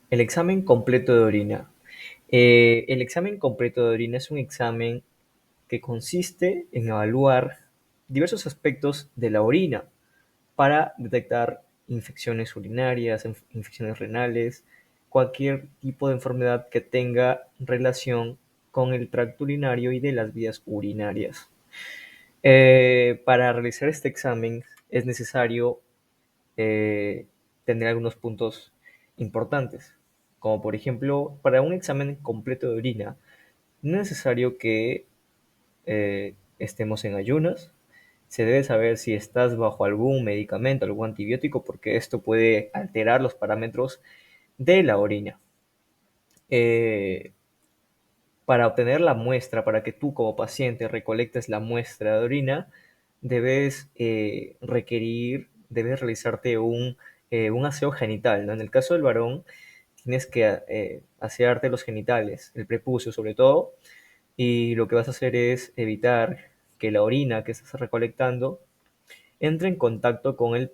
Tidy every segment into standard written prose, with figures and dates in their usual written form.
El examen completo de orina. El examen completo de orina es un examen que consiste en evaluar diversos aspectos de la orina para detectar infecciones urinarias, infecciones renales, cualquier tipo de enfermedad que tenga relación con el tracto urinario y de las vías urinarias. Para realizar este examen es necesario eh, tener algunos puntos importantes, como por ejemplo, para un examen completo de orina, no es necesario que estemos en ayunas. Se debe saber si estás bajo algún medicamento, algún antibiótico, porque esto puede alterar los parámetros de la orina. Eh, para obtener la muestra, para que tú como paciente recolectes la muestra de orina, debes realizarte un aseo genital, ¿no? En el caso del varón, tienes que asearte los genitales, el prepucio sobre todo, y lo que vas a hacer es evitar que la orina que estás recolectando entre en contacto con el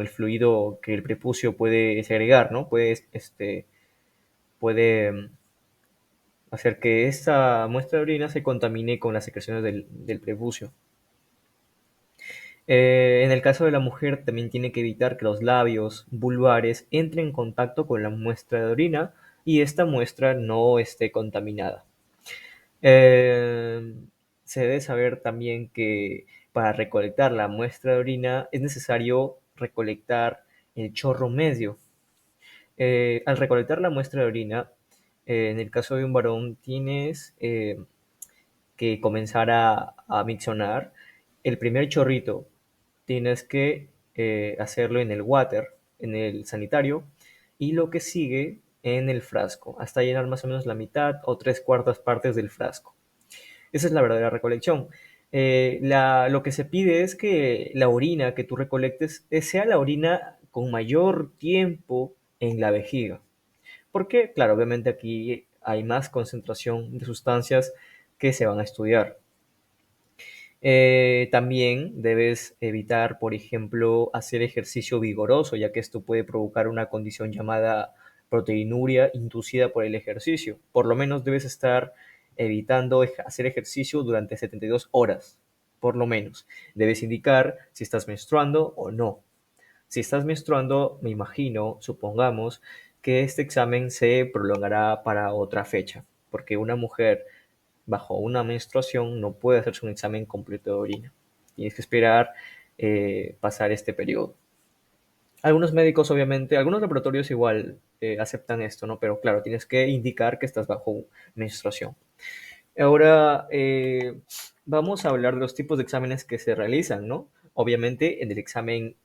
fluido que el prepucio puede segregar, ¿no? Puede hacer que esta muestra de orina se contamine con las secreciones del prepucio. En el caso de la mujer, también tiene que evitar que los labios vulvares entren en contacto con la muestra de orina y esta muestra no esté contaminada. Eh, Se debe saber también que para recolectar la muestra de orina es necesario recolectar el chorro medio. Al recolectar la muestra de orina, en el caso de un varón, tienes que comenzar a miccionar. El primer chorrito tienes que hacerlo en el water, en el sanitario, y lo que sigue en el frasco, hasta llenar más o menos la mitad o tres cuartas partes del frasco. Esa es la verdadera recolección. Lo que se pide es que la orina que tú recolectes sea la orina con mayor tiempo en la vejiga. Porque, claro, obviamente aquí hay más concentración de sustancias que se van a estudiar. También debes evitar, por ejemplo, hacer ejercicio vigoroso, ya que esto puede provocar una condición llamada proteinuria inducida por el ejercicio. Por lo menos debes estar evitando hacer ejercicio durante 72 horas, por lo menos. Debes indicar si estás menstruando o no. Si estás menstruando, me imagino, supongamos, que este examen se prolongará para otra fecha, porque una mujer bajo una menstruación no puede hacerse un examen completo de orina. Tienes que esperar pasar este periodo. Algunos médicos, obviamente, algunos laboratorios igual aceptan esto, ¿no? Pero claro, tienes que indicar que estás bajo menstruación. Ahora vamos a hablar de los tipos de exámenes que se realizan, ¿no? Obviamente, en el examen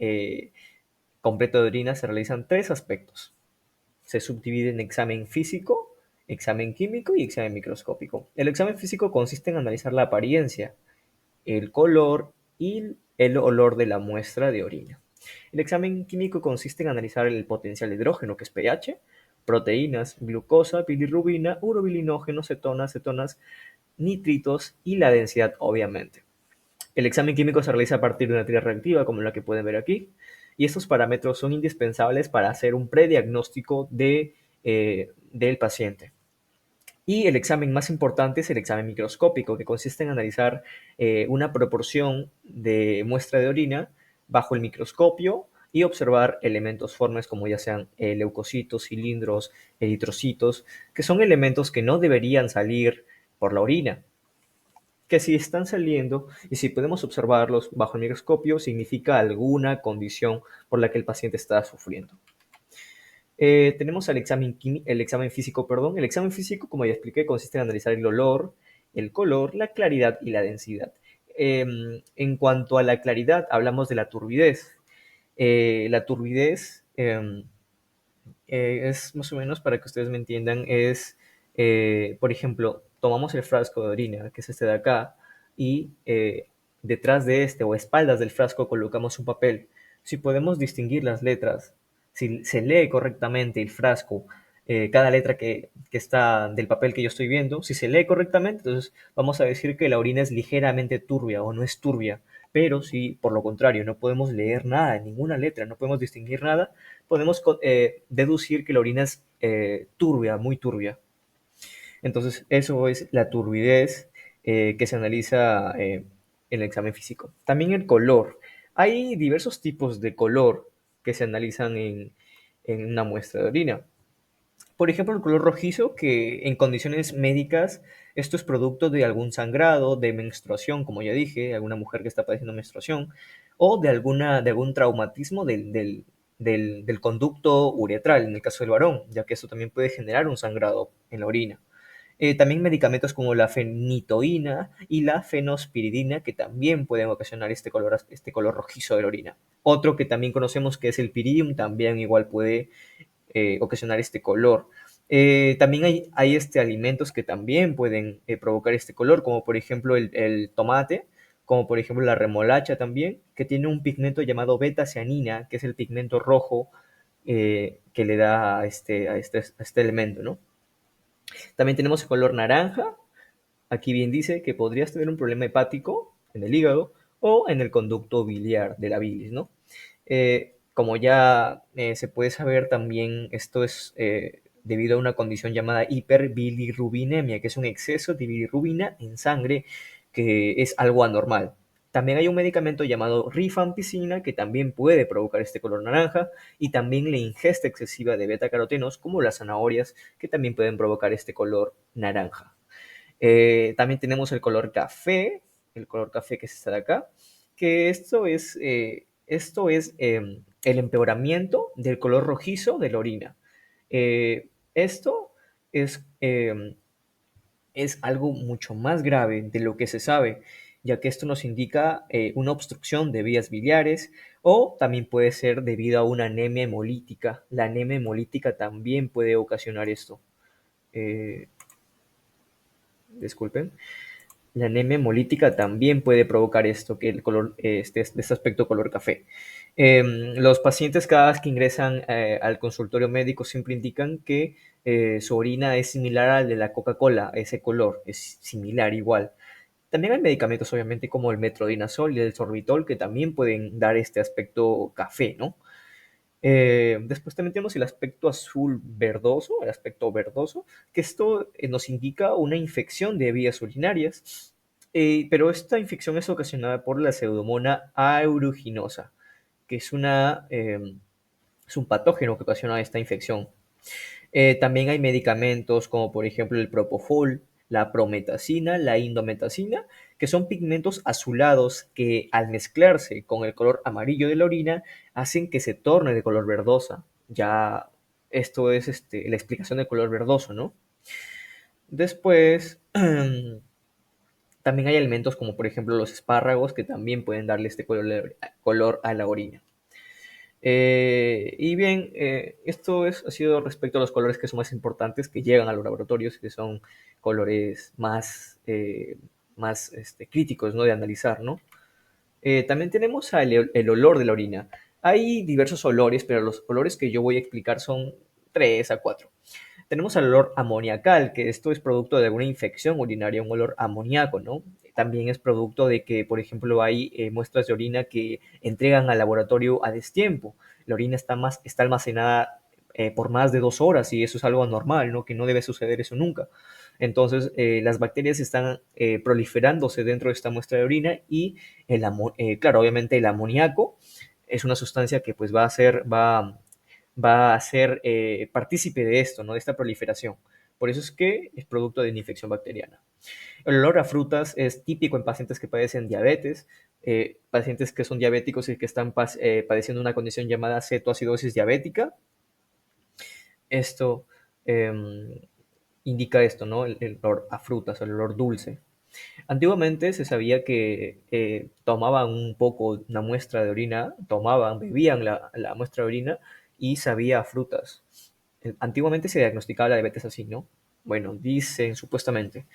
completo de orina se realizan tres aspectos. Se subdivide en examen físico, examen químico y examen microscópico. El examen físico consiste en analizar la apariencia, el color y el olor de la muestra de orina. El examen químico consiste en analizar el potencial de hidrógeno, que es pH, proteínas, glucosa, bilirrubina, urobilinógenos, cetonas, nitritos y la densidad, obviamente. El examen químico se realiza a partir de una tira reactiva, como la que pueden ver aquí, y estos parámetros son indispensables para hacer un prediagnóstico del paciente. Y el examen más importante es el examen microscópico, que consiste en analizar una proporción de muestra de orina bajo el microscopio y observar elementos formes como ya sean leucocitos, cilindros, eritrocitos, que son elementos que no deberían salir por la orina, que si están saliendo y si podemos observarlos bajo el microscopio significa alguna condición por la que el paciente está sufriendo. Tenemos el examen físico, perdón. El examen físico, como ya expliqué, consiste en analizar el olor, el color, la claridad y la densidad. En cuanto a la claridad, hablamos de la turbidez. La turbidez es más o menos, para que ustedes me entiendan, por ejemplo, tomamos el frasco de orina, que es este de acá, y detrás de este o espaldas del frasco colocamos un papel. Si podemos distinguir las letras, si se lee correctamente el frasco, cada letra que está del papel que yo estoy viendo, si se lee correctamente, entonces vamos a decir que la orina es ligeramente turbia o no es turbia. Pero si por lo contrario no podemos leer nada, ninguna letra, no podemos distinguir nada, podemos deducir que la orina es turbia, muy turbia. Entonces, eso es la turbidez que se analiza en el examen físico. También el color. Hay diversos tipos de color que se analizan en una muestra de orina. Por ejemplo, el color rojizo, que en condiciones médicas esto es producto de algún sangrado, de menstruación, como ya dije, alguna mujer que está padeciendo menstruación, o de algún traumatismo del conducto uretral, en el caso del varón, ya que esto también puede generar un sangrado en la orina. También medicamentos como la fenitoína y la fenospiridina que también pueden ocasionar este color rojizo de la orina. Otro que también conocemos que es el piridium, también igual puede ocasionar este color. También hay alimentos que también pueden provocar este color, como por ejemplo el tomate, como por ejemplo la remolacha también, que tiene un pigmento llamado beta-cianina, que es el pigmento rojo que le da a este elemento, ¿no? También tenemos el color naranja. Aquí bien dice que podrías tener un problema hepático en el hígado o en el conducto biliar de la bilis, ¿no? Como ya se puede saber también, esto es debido a una condición llamada hiperbilirrubinemia, que es un exceso de bilirrubina en sangre que es algo anormal. También hay un medicamento llamado rifampicina que también puede provocar este color naranja y también la ingesta excesiva de betacarotenos como las zanahorias que también pueden provocar este color naranja. También tenemos el color café que es esta de acá, que esto es el empeoramiento del color rojizo de la orina. Esto es algo mucho más grave de lo que se sabe, ya que esto nos indica una obstrucción de vías biliares o también puede ser debido a una anemia hemolítica. La anemia hemolítica también puede ocasionar esto. Eh, disculpen. La anemia hemolítica también puede provocar esto, que el color, este aspecto color café. Los pacientes cada vez que ingresan al consultorio médico siempre indican que su orina es similar al de la Coca-Cola, ese color es similar igual. También hay medicamentos, obviamente, como el metrodinazol y el sorbitol, que también pueden dar este aspecto café, ¿no? Después también tenemos el aspecto azul verdoso, el aspecto verdoso, que esto nos indica una infección de vías urinarias, pero esta infección es ocasionada por la pseudomonas aeruginosa, que es un patógeno que ocasiona esta infección. También hay medicamentos como por ejemplo el propofol, la prometacina, la indometacina, que son pigmentos azulados que al mezclarse con el color amarillo de la orina hacen que se torne de color verdosa. Ya esto es la explicación del color verdoso, ¿no? Después, también hay alimentos como por ejemplo los espárragos que también pueden darle este color a la orina. Y bien, ha sido respecto a los colores que son más importantes que llegan a los laboratorios, que son colores más críticos, ¿no? De analizar, ¿no? También tenemos el olor de la orina. Hay diversos olores, pero los olores que yo voy a explicar son 3 a 4. Tenemos el olor amoniacal, que esto es producto de alguna infección urinaria, un olor amoníaco, ¿no? También es producto de que, por ejemplo, hay muestras de orina que entregan al laboratorio a destiempo. La orina está almacenada por más de 2 horas y eso es algo anormal, ¿no? Que no debe suceder eso nunca. Entonces, las bacterias están proliferándose dentro de esta muestra de orina y, claro, obviamente el amoníaco es una sustancia que pues va a ser partícipe de esto, ¿no? De esta proliferación. Por eso es que es producto de una infección bacteriana. El olor a frutas es típico en pacientes que padecen diabetes, pacientes que son diabéticos y que están padeciendo una condición llamada cetoacidosis diabética. Esto eh, indica esto, ¿no? El olor a frutas, el olor dulce. Antiguamente se sabía que tomaban un poco, una muestra de orina, bebían la muestra de orina y sabía a frutas. Antiguamente se diagnosticaba la diabetes así, ¿no? Bueno, dicen supuestamente.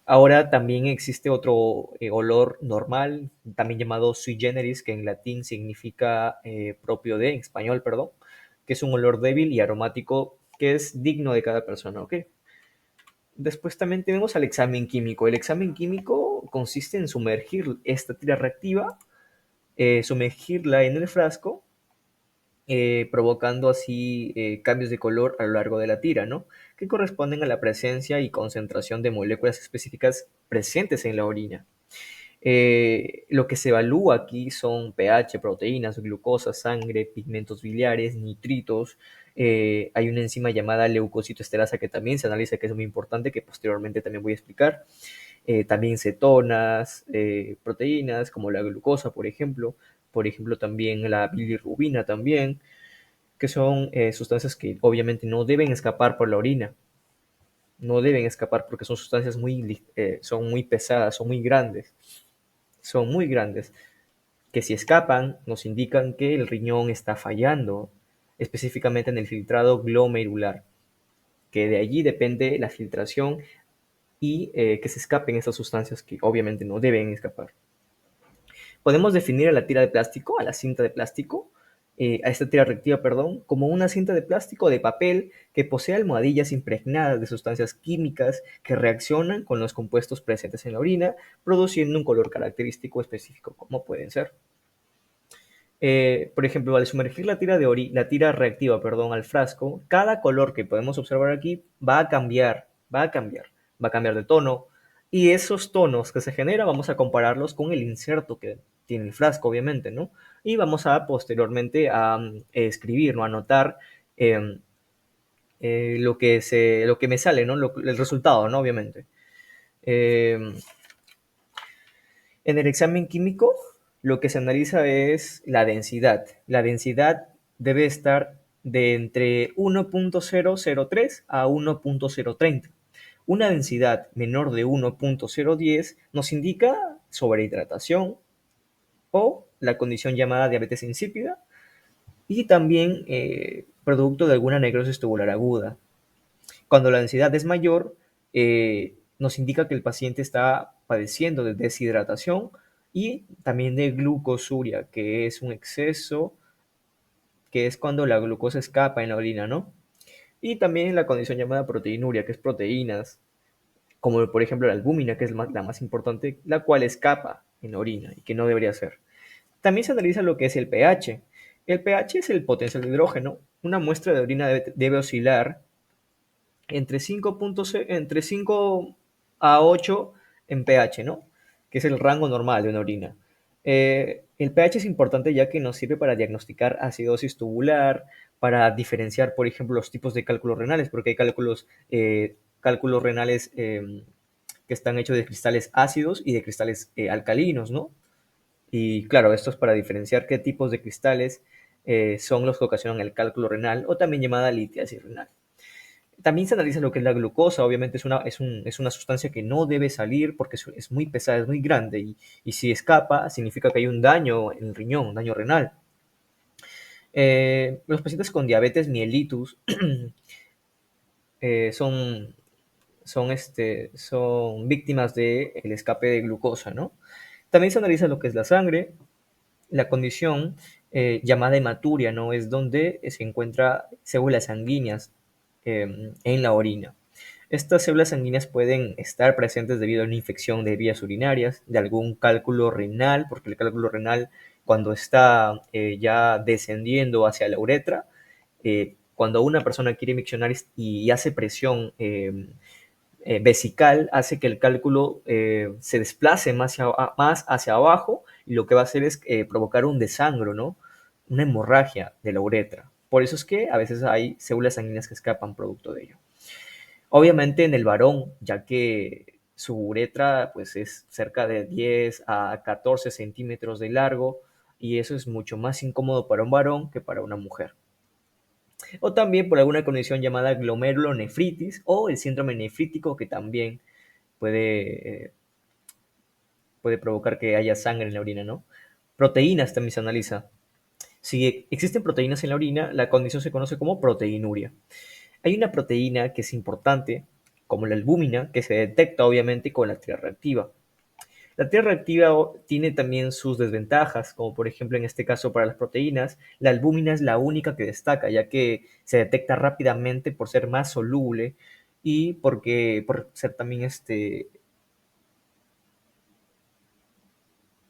Ahora también existe otro olor normal, también llamado sui generis, que en latín significa propio de, en español, perdón, que es un olor débil y aromático que es digno de cada persona, ¿ok? Después también tenemos al examen químico. El examen químico consiste en sumergir esta tira reactiva, sumergirla en el frasco provocando así cambios de color a lo largo de la tira, ¿no? Que corresponden a la presencia y concentración de moléculas específicas presentes en la orina. Lo que se evalúa aquí son pH, proteínas, glucosa, sangre, pigmentos biliares, nitritos. Hay una enzima llamada leucocitoesterasa que también se analiza, que es muy importante, que posteriormente también voy a explicar. También cetonas, proteínas como la glucosa, por ejemplo también la bilirrubina también, que son sustancias que obviamente no deben escapar por la orina, no deben escapar porque son sustancias son muy pesadas, son muy grandes, que si escapan nos indican que el riñón está fallando, específicamente en el filtrado glomerular, que de allí depende la filtración y que se escapen esas sustancias que obviamente no deben escapar. Podemos definir a la tira de plástico, a la cinta de plástico, a esta tira reactiva, perdón, como una cinta de plástico de papel que posee almohadillas impregnadas de sustancias químicas que reaccionan con los compuestos presentes en la orina, produciendo un color característico específico, como pueden ser. Por ejemplo, al sumergir la tira reactiva, perdón, al frasco, cada color que podemos observar aquí va a cambiar, va a cambiar de tono, y esos tonos que se generan vamos a compararlos con el inserto que tiene el frasco, obviamente, ¿no? Y vamos a posteriormente a escribir, ¿no? Anotar eh, lo que me sale, ¿no? El resultado, ¿no? Obviamente. Eh, En el examen químico, lo que se analiza es la densidad. La densidad debe estar de entre 1.003 a 1.030. Una densidad menor de 1.010 nos indica sobrehidratación o la condición llamada diabetes insípida y también producto de alguna necrosis tubular aguda. Cuando la densidad es mayor, nos indica que el paciente está padeciendo de deshidratación y también de glucosuria, que es un exceso, que es cuando la glucosa escapa en la orina, ¿no? Y también la condición llamada proteinuria, que es proteínas, como por ejemplo la albúmina, que es la más importante, la cual escapa en la orina y que no debería ser. También se analiza lo que es el pH. El pH es el potencial de hidrógeno. Una muestra de orina debe oscilar entre 5 a 8 en pH, ¿no? Que es el rango normal de una orina. El pH es importante ya que nos sirve para diagnosticar acidosis tubular, para diferenciar, por ejemplo, los tipos de cálculos renales, porque hay cálculos renales que están hechos de cristales ácidos y de cristales alcalinos, ¿no? Y claro, esto es para diferenciar qué tipos de cristales son los que ocasionan el cálculo renal o también llamada litiasis renal. También se analiza lo que es la glucosa, obviamente es una sustancia que no debe salir porque es muy pesada, es muy grande y si escapa significa que hay un daño en el riñón, un daño renal. Los pacientes con diabetes mellitus eh, son, son víctimas del escape de glucosa, ¿no? También se analiza lo que es la sangre, la condición llamada hematuria, ¿no? Es donde se encuentra células sanguíneas en la orina. Estas células sanguíneas pueden estar presentes debido a una infección de vías urinarias, de algún cálculo renal, porque el cálculo renal cuando está ya descendiendo hacia la uretra, cuando una persona quiere miccionar y hace presión vesical, hace que el cálculo se desplace más hacia abajo y lo que va a hacer es provocar un desangro, ¿no? Una hemorragia de la uretra. Por eso es que a veces hay células sanguíneas que escapan producto de ello. Obviamente en el varón, ya que su uretra pues es cerca de 10 a 14 centímetros de largo y eso es mucho más incómodo para un varón que para una mujer. O también por alguna condición llamada glomerulonefritis o el síndrome nefrítico que también puede, puede provocar que haya sangre en la orina, ¿no? Proteínas también se analiza. Si existen proteínas en la orina, la condición se conoce como proteinuria. Hay una proteína que es importante, como la albúmina, que se detecta obviamente con la tira reactiva. La tira reactiva tiene también sus desventajas, como por ejemplo en este caso para las proteínas, la albúmina es la única que destaca, ya que se detecta rápidamente por ser más soluble y por ser también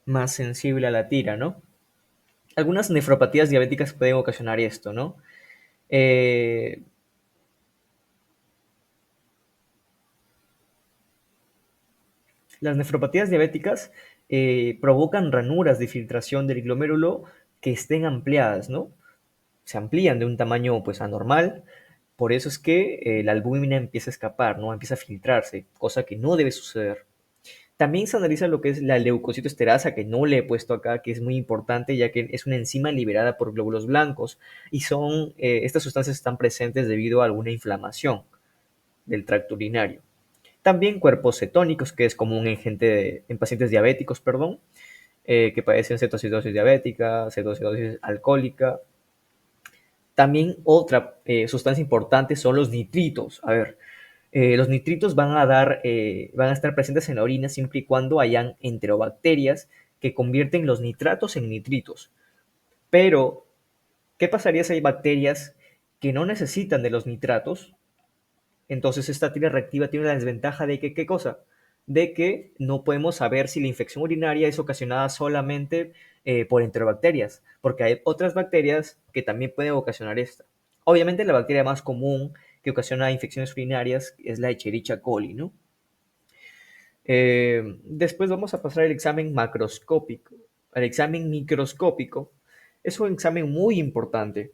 más sensible a la tira, ¿no? Algunas nefropatías diabéticas pueden ocasionar esto, ¿no? Eh, las nefropatías diabéticas provocan ranuras de filtración del glomérulo que estén ampliadas, ¿no? Se amplían de un tamaño pues anormal, por eso es que la albúmina empieza a escapar, ¿no? Empieza a filtrarse, cosa que no debe suceder. También se analiza lo que es la leucocitoesterasa, que no le he puesto acá, que es muy importante ya que es una enzima liberada por glóbulos blancos y estas sustancias están presentes debido a alguna inflamación del tracto urinario. También cuerpos cetónicos, que es común en pacientes diabéticos, perdón, que padecen cetocidosis diabética, cetocidosis alcohólica. También otra sustancia importante son los nitritos. A ver, los nitritos van a estar presentes en la orina siempre y cuando hayan enterobacterias que convierten los nitratos en nitritos. Pero, ¿qué pasaría si hay bacterias que no necesitan de los nitratos? Entonces esta tira reactiva tiene la desventaja de que, ¿qué cosa? De que no podemos saber si la infección urinaria es ocasionada solamente por enterobacterias, porque hay otras bacterias que también pueden ocasionar esta. Obviamente la bacteria más común que ocasiona infecciones urinarias es la Escherichia coli, ¿no? Después vamos a pasar al examen macroscópico. Al examen microscópico es un examen muy importante.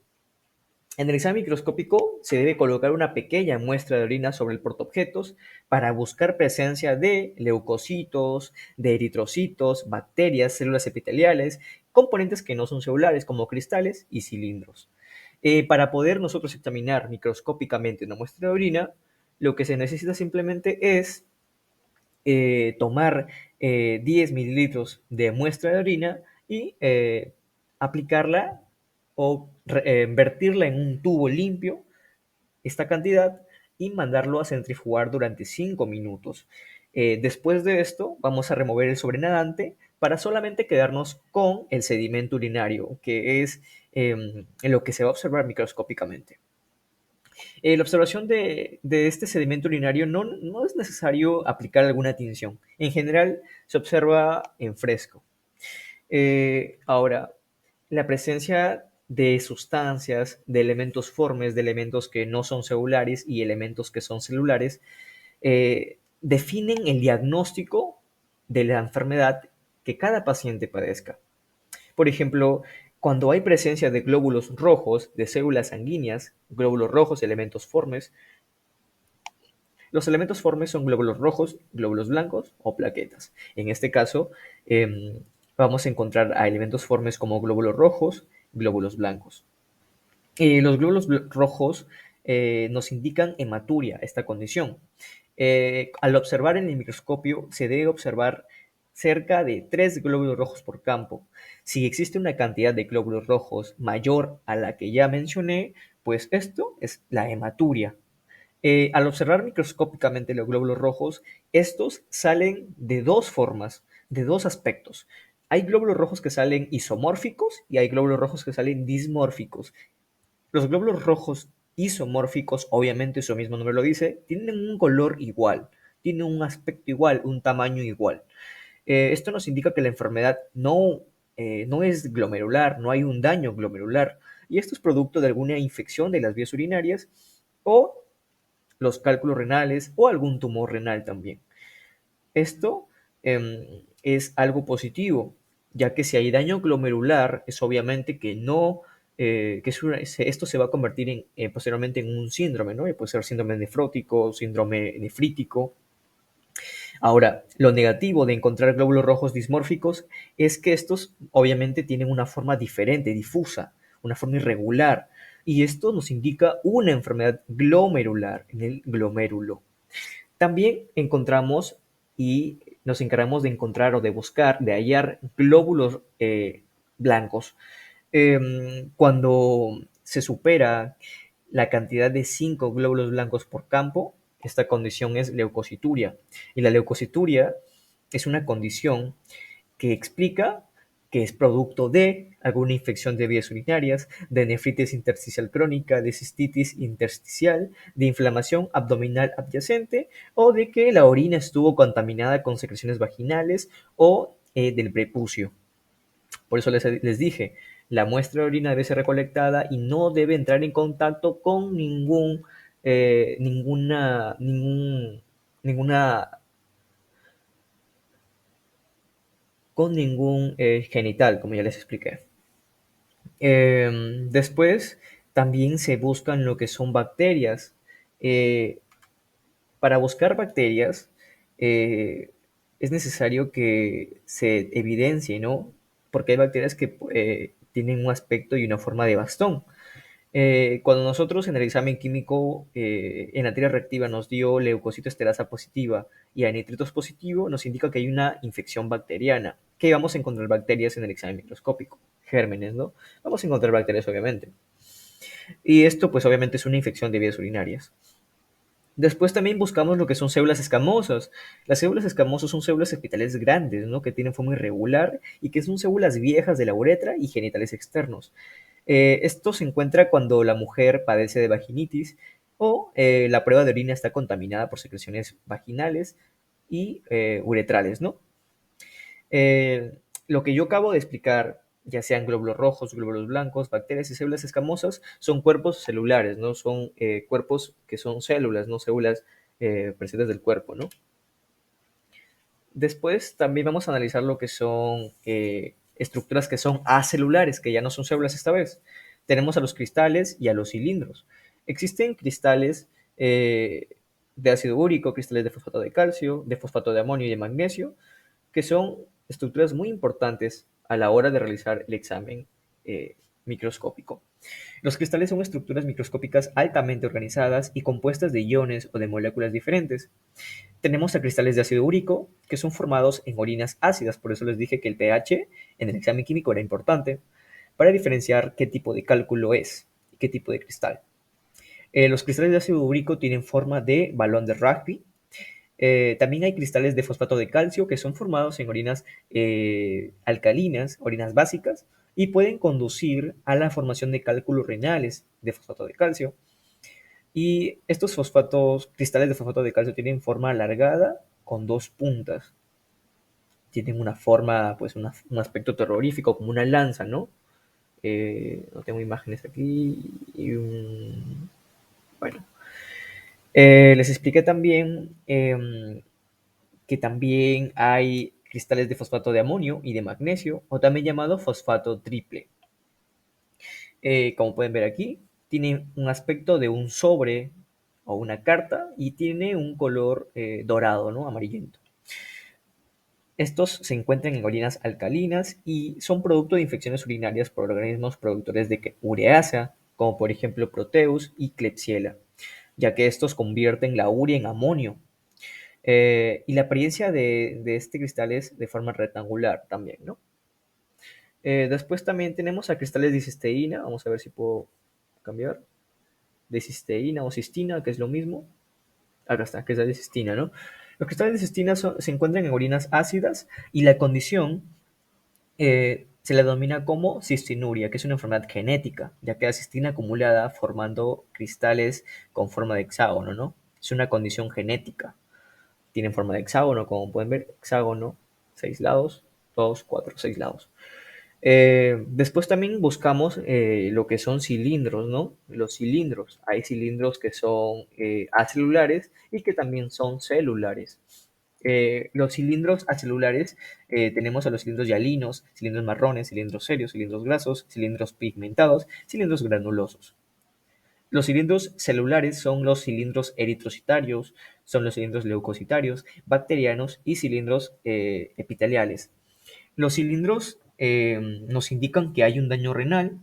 En el examen microscópico se debe colocar una pequeña muestra de orina sobre el portaobjetos para buscar presencia de leucocitos, de eritrocitos, bacterias, células epiteliales, componentes que no son celulares como cristales y cilindros. Para poder nosotros examinar microscópicamente una muestra de orina, lo que se necesita simplemente es tomar 10 mililitros de muestra de orina y aplicarla o vertirla en un tubo limpio, esta cantidad, y mandarlo a centrifugar durante 5 minutos. Después de esto, vamos a remover el sobrenadante para solamente quedarnos con el sedimento urinario, que es lo que se va a observar microscópicamente. La observación de este sedimento urinario no es necesario aplicar alguna tinción. En general, se observa en fresco. Ahora, la presencia de sustancias, de elementos formes, de elementos que no son celulares y elementos que son celulares, definen el diagnóstico de la enfermedad que cada paciente padezca. Por ejemplo, cuando hay presencia de glóbulos rojos, de células sanguíneas, glóbulos rojos, elementos formes, los elementos formes son glóbulos rojos, glóbulos blancos o plaquetas. En este caso, vamos a encontrar a elementos formes como glóbulos rojos, glóbulos blancos. Los glóbulos rojos nos indican hematuria, esta condición. Al observar en el microscopio, se debe observar cerca de 3 glóbulos rojos por campo. Si existe una cantidad de glóbulos rojos mayor a la que ya mencioné, pues esto es la hematuria. Al observar microscópicamente los glóbulos rojos, estos salen de dos formas, de dos aspectos. Hay glóbulos rojos que salen isomórficos y hay glóbulos rojos que salen dismórficos. Los glóbulos rojos isomórficos, obviamente su mismo nombre lo dice, tienen un color igual, tienen un aspecto igual, un tamaño igual. Esto nos indica que la enfermedad no es glomerular, no hay un daño glomerular, y esto es producto de alguna infección de las vías urinarias o los cálculos renales o algún tumor renal también. Esto es algo positivo, ya que si hay daño glomerular, es obviamente que no, esto se va a convertir posteriormente en un síndrome, ¿no? Puede ser síndrome nefrótico, síndrome nefrítico. Ahora, lo negativo de encontrar glóbulos rojos dismórficos es que estos obviamente tienen una forma diferente, difusa, una forma irregular, y esto nos indica una enfermedad glomerular en el glomérulo. También encontramos y nos encargamos de encontrar o de buscar, de hallar glóbulos blancos. Cuando se supera la cantidad de 5 glóbulos blancos por campo, esta condición es leucocituria. Y la leucocituria es una condición que explica que es producto de alguna infección de vías urinarias, de nefritis intersticial crónica, de cistitis intersticial, de inflamación abdominal adyacente o de que la orina estuvo contaminada con secreciones vaginales o del prepucio. Por eso les dije, La muestra de orina debe ser recolectada y no debe entrar en contacto con ninguna, con ningún genital, como ya les expliqué. Después también se buscan lo que son bacterias. Eh, para buscar bacterias eh, es necesario que se evidencie, ¿no? Porque hay bacterias que tienen un aspecto y una forma de bastón. Cuando nosotros en el examen químico en la tira reactiva nos dio leucocito esterasa positiva y anitritos positivo, nos indica que hay una infección bacteriana. ¿Qué vamos a encontrar bacterias en el examen microscópico? Gérmenes, ¿no? Vamos a encontrar bacterias, obviamente. Y esto, pues, obviamente es una infección de vías urinarias. Después también buscamos lo que son células escamosas. Las células escamosas son células epiteliales grandes, ¿no? Que tienen forma irregular y que son células viejas de la uretra y genitales externos. Esto se encuentra cuando la mujer padece de vaginitis o la prueba de orina está contaminada por secreciones vaginales y uretrales, ¿no? Eh, lo que yo acabo de explicar, ya sean glóbulos rojos, glóbulos blancos, bacterias y células escamosas, son cuerpos celulares, ¿no? Son cuerpos que son células, no células presentes del cuerpo, ¿no? Después también vamos a analizar lo que son estructuras que son acelulares, que ya no son células esta vez. Tenemos a los cristales y a los cilindros. Existen cristales de ácido úrico, cristales de fosfato de calcio, de fosfato de amonio y de magnesio, que son estructuras muy importantes a la hora de realizar el examen microscópico. Los cristales son estructuras microscópicas altamente organizadas y compuestas de iones o de moléculas diferentes. Tenemos a cristales de ácido úrico, que son formados en orinas ácidas, por eso les dije que el pH en el examen químico era importante, para diferenciar qué tipo de cálculo es y qué tipo de cristal. Los cristales de ácido úrico tienen forma de balón de rugby. También hay cristales de fosfato de calcio que son formados en orinas alcalinas, orinas básicas, y pueden conducir a la formación de cálculos renales de fosfato de calcio. Y estos cristales de fosfato de calcio tienen forma alargada con dos puntas. Tienen una forma, pues un aspecto terrorífico, como una lanza, ¿no? No tengo imágenes aquí. Bueno, les expliqué también que también hay cristales de fosfato de amonio y de magnesio, o también llamado fosfato triple. Como pueden ver aquí, tiene un aspecto de un sobre o una carta y tiene un color dorado, ¿no? Amarillento. Estos se encuentran en orinas alcalinas y son producto de infecciones urinarias por organismos productores de ureasa, como por ejemplo Proteus y Klebsiella, ya que estos convierten la urea en amonio. Y la apariencia de este cristal es de forma rectangular también, ¿no? Después también tenemos a cristales de cisteína, vamos a ver si puedo cambiar, de cisteína o cistina, que es lo mismo. Acá está, cristales de cistina, ¿no? Los cristales de cistina se encuentran en orinas ácidas y la condición se la denomina como cistinuria, que es una enfermedad genética, ya que la cistina acumulada formando cristales con forma de hexágono, ¿no? Es una condición genética. Tienen forma de hexágono, como pueden ver, hexágono, 6 lados, 2, 4, 6 lados. Después también buscamos lo que son cilindros, ¿no? Los cilindros. Hay cilindros que son acelulares y que también son celulares. Los cilindros acelulares tenemos a los cilindros hialinos, cilindros marrones, cilindros serios, cilindros grasos, cilindros pigmentados, cilindros granulosos. Los cilindros celulares son los cilindros eritrocitarios, son los cilindros leucocitarios, bacterianos y cilindros epiteliales. Los cilindros nos indican que hay un daño renal.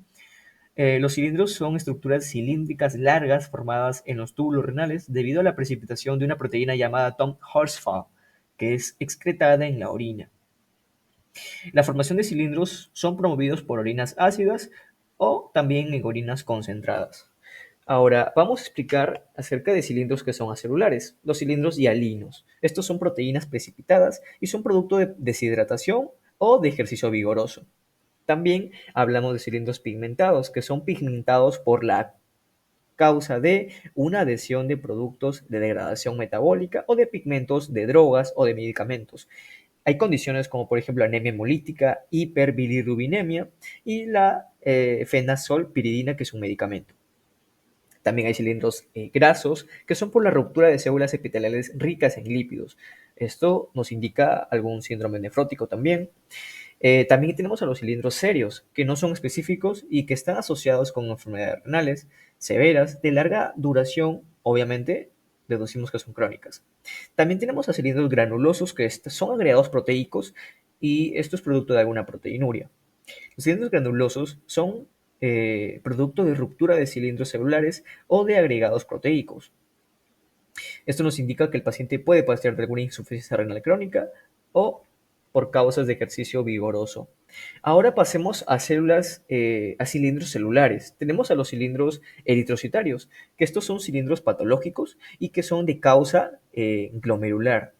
Los cilindros son estructuras cilíndricas largas formadas en los túbulos renales debido a la precipitación de una proteína llamada Tom Horsfall, que es excretada en la orina. La formación de cilindros son promovidos por orinas ácidas o también en orinas concentradas. Ahora, vamos a explicar acerca de cilindros que son acelulares, los cilindros hialinos. Estos son proteínas precipitadas y son producto de deshidratación o de ejercicio vigoroso. También hablamos de cilindros pigmentados, que son pigmentados por la causa de una adhesión de productos de degradación metabólica o de pigmentos de drogas o de medicamentos. Hay condiciones como por ejemplo anemia hemolítica, hiperbilirrubinemia y la fenazolpiridina, que es un medicamento. También hay cilindros grasos, que son por la ruptura de células epiteliales ricas en lípidos. Esto nos indica algún síndrome nefrótico también. También tenemos a los cilindros serios, que no son específicos y que están asociados con enfermedades renales severas de larga duración, obviamente, deducimos que son crónicas. También tenemos a cilindros granulosos, que son agregados proteicos y esto es producto de alguna proteinuria. Los cilindros granulosos son producto de ruptura de cilindros celulares o de agregados proteicos. Esto nos indica que el paciente puede padecer de alguna insuficiencia renal crónica o por causas de ejercicio vigoroso. Ahora pasemos a a cilindros celulares. Tenemos a los cilindros eritrocitarios, que estos son cilindros patológicos y que son de causa glomerular.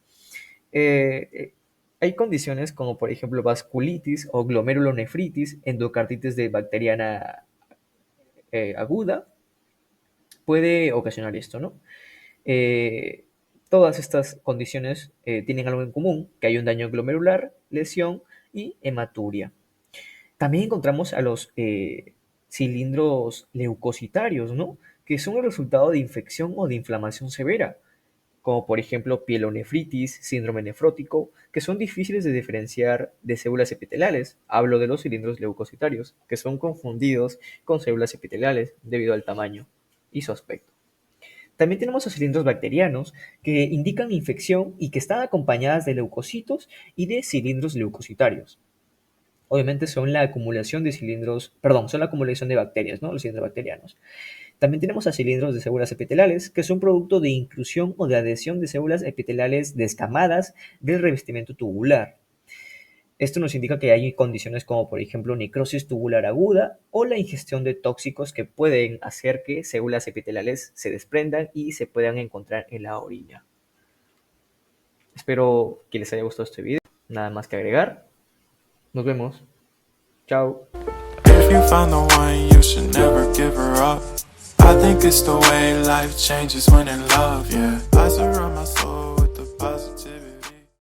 Hay condiciones como por ejemplo vasculitis o glomerulonefritis, endocarditis de bacteriana aguda, puede ocasionar esto, ¿no? Eh, Todas estas condiciones tienen algo en común, que hay un daño glomerular, lesión y hematuria. También encontramos a los cilindros leucocitarios, ¿no? Que son el resultado de infección o de inflamación severa, como por ejemplo pielonefritis, síndrome nefrótico, que son difíciles de diferenciar de células epiteliales. Hablo de los cilindros leucocitarios, que son confundidos con células epiteliales debido al tamaño y su aspecto. También tenemos los cilindros bacterianos, que indican infección y que están acompañadas de leucocitos y de cilindros leucocitarios. Obviamente son la acumulación de cilindros, perdón, son la acumulación de bacterias, ¿no? Los cilindros bacterianos. También tenemos a cilindros de células epiteliales, que son producto de inclusión o de adhesión de células epiteliales descamadas del revestimiento tubular. Esto nos indica que hay condiciones como, por ejemplo, necrosis tubular aguda o la ingestión de tóxicos que pueden hacer que células epiteliales se desprendan y se puedan encontrar en la orina. Espero que les haya gustado este video. Nada más que agregar. Nos vemos. Chao. If you found the one, you should never give her up. I think it's the way life changes when in love, yeah. I surround my soul